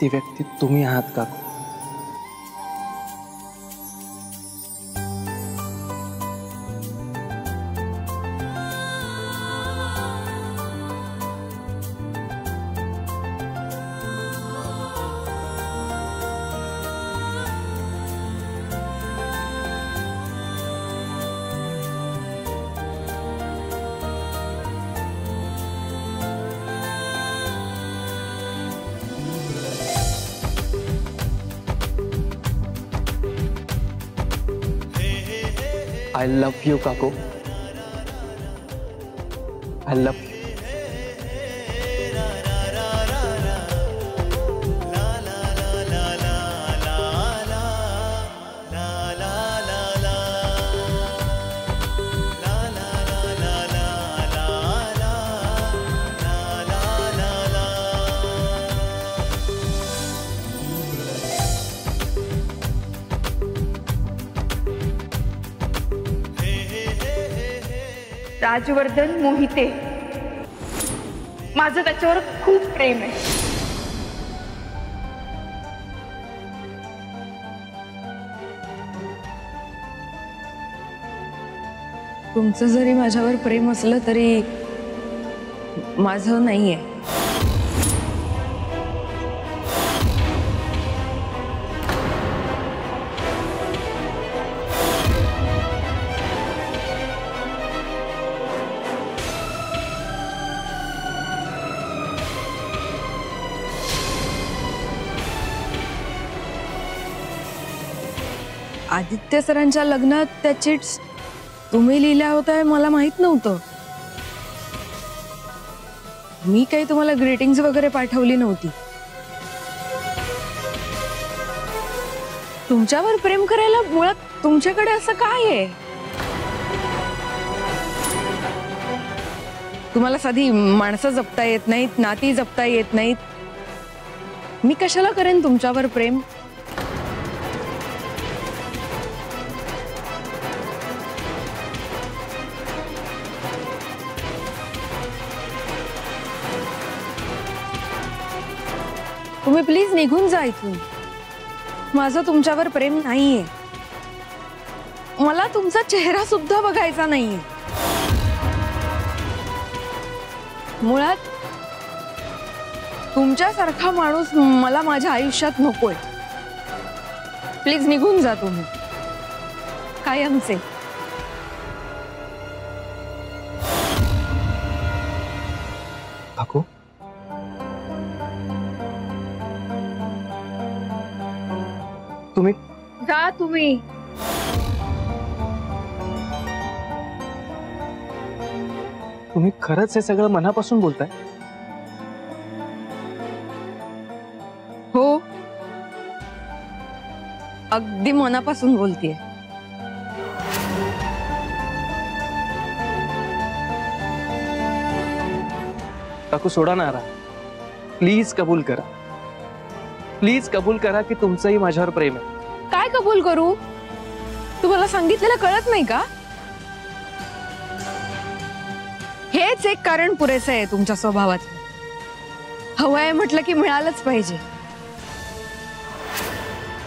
ती व्यक्ती तुम्ही आहात काकू. I love you, Kaku. I love you. Rajvardhan Mohite, माझं त्याच्यावर खूप प्रेम आहे. तुमचं जरी माझ्यावर प्रेम असलं तरी माझं नाहीये. आदित्य सरांच्या लग्नात त्या चिट्स तुम्ही लिहिल्या होत्या मला माहित नव्हतं. मी काही तुम्हाला ग्रीटिंग्स वगैरे पाठवली नव्हती. तुमच्यावर प्रेम करायला मुळात तुमच्याकडे असं काय आहे? तुम्हाला साधी माणसं जपता येत नाहीत, नाती जपता येत नाहीत. मी कशाला करेन तुमच्यावर प्रेम? तुम्ही प्लीज निघून जा इथून. माझं तुमच्यावर प्रेम नाहीये. मला तुमचा चेहरा सुद्धा बघायचा नाहीये. मुळात तुमच्यासारखा माणूस मला माझ्या आयुष्यात नकोय. प्लीज निघून जा तुम्ही कायमचे. काकू, तुम्ही जा तुम्ही. तुम्ही खरंच हे सगळं मनापासून बोलताय? हो, अगदी मनापासून बोलतेय. काकू सोडा ना. प्लीज कबूल करा. प्लीज कबूल करा की तुमचंही माझ्यावर प्रेम आहे. काय कबूल करू? तुम्हाला सांगितलेलं कळत नाही का? हेच एक कारण पुरेसं आहे तुमच्या स्वभावात. हवंय म्हटलं की मिळालंच पाहिजे.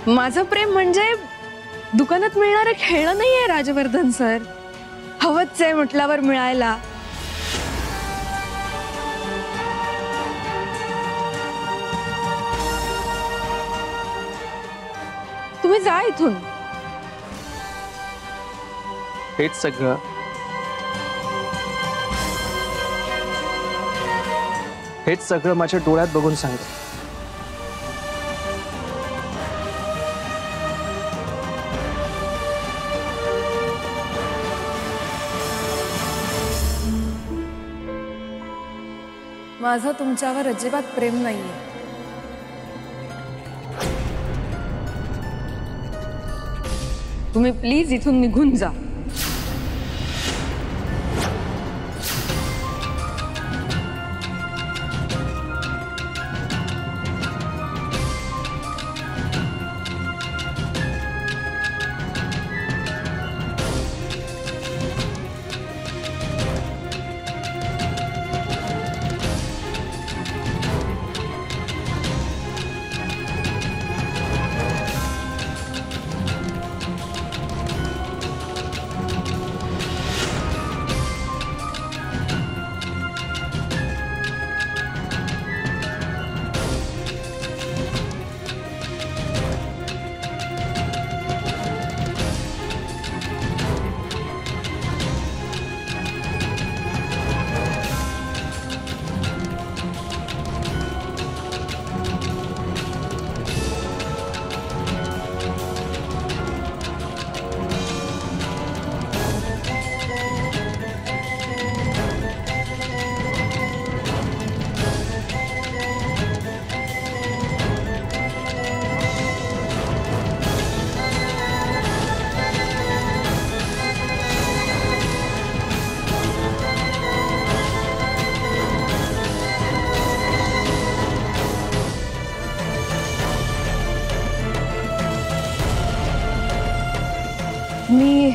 माझं प्रेम म्हणजे दुकानात मिळणारं खेळणं नाहीये राजवर्धन सर. हवंच आहे म्हटल्यावर मिळायला. तुम्ही जा इथून. हेच सगळं माझ्या डोळ्यात बघून सांगतो. माझं तुमच्यावर अजिबात प्रेम नाहीये. तुम्ही प्लीज इथून निघून जा.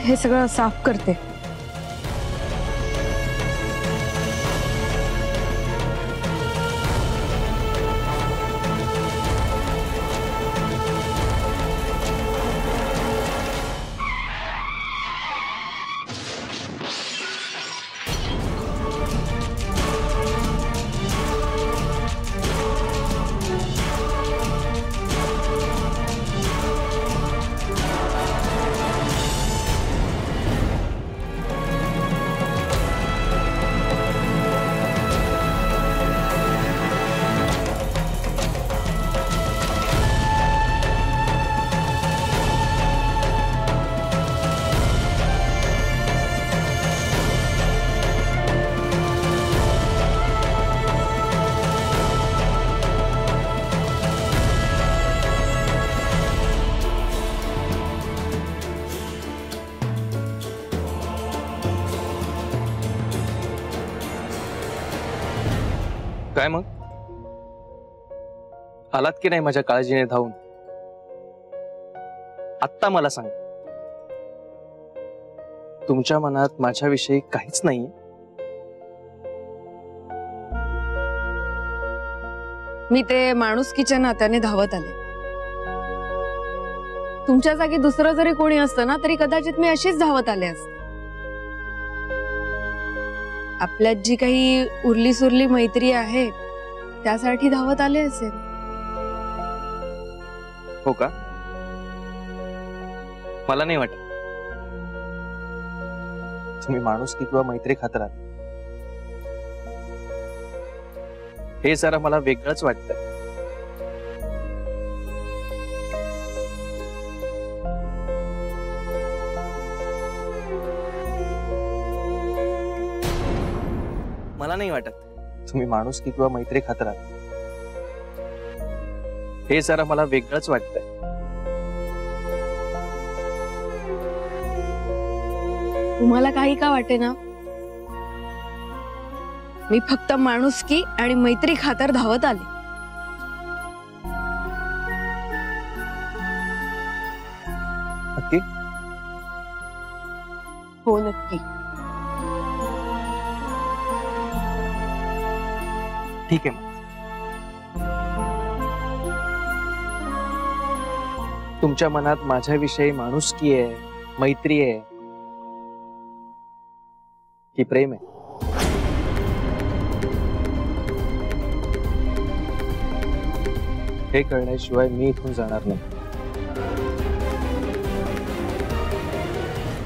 हे सगळं साफ करते. काय मग आलात की नाही माझ्या काळजीने धावून? आत्ता मला सांग, तुमच्या मनात माझ्याविषयी काहीच नाहीये? मी ते माणुसकीच्या नात्याने धावत आले. तुमच्या जागी दुसरं जरी कोणी असतं ना तरी कदाचित मी अशीच धावत आले असते. आपल्यात जी काही उरली सुरली मैत्री आहे त्यासाठी धावत आले असेल. हो का? मला नाही वाटत तुम्ही माणुसकी किंवा मैत्री खातर आले. हे जरा मला वेगळंच वाटतंय. मला नाही वाटत तुम्ही माणुसकी किंवा मैत्री खातर आले. हे जरा मला वेगळंच वाटतंय. तुम्हाला काही का वाटे ना, मी फक्त माणुसकी आणि मैत्री खातर धावत आले. नक्की? हो नक्की. ठीक आहे. मग तुमच्या मनात माझ्याविषयी माणुसकी आहे, मैत्री आहे की प्रेम आहे? हे कळण्याशिवाय मी इथून जाणार नाही.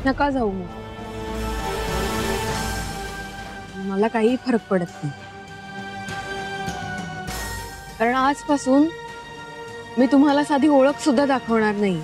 नका जाऊ मग. मला काही फरक पडत नाही, कारण आजपासून मी तुम्हाला साधी ओळख सुद्धा दाखवणार नाही.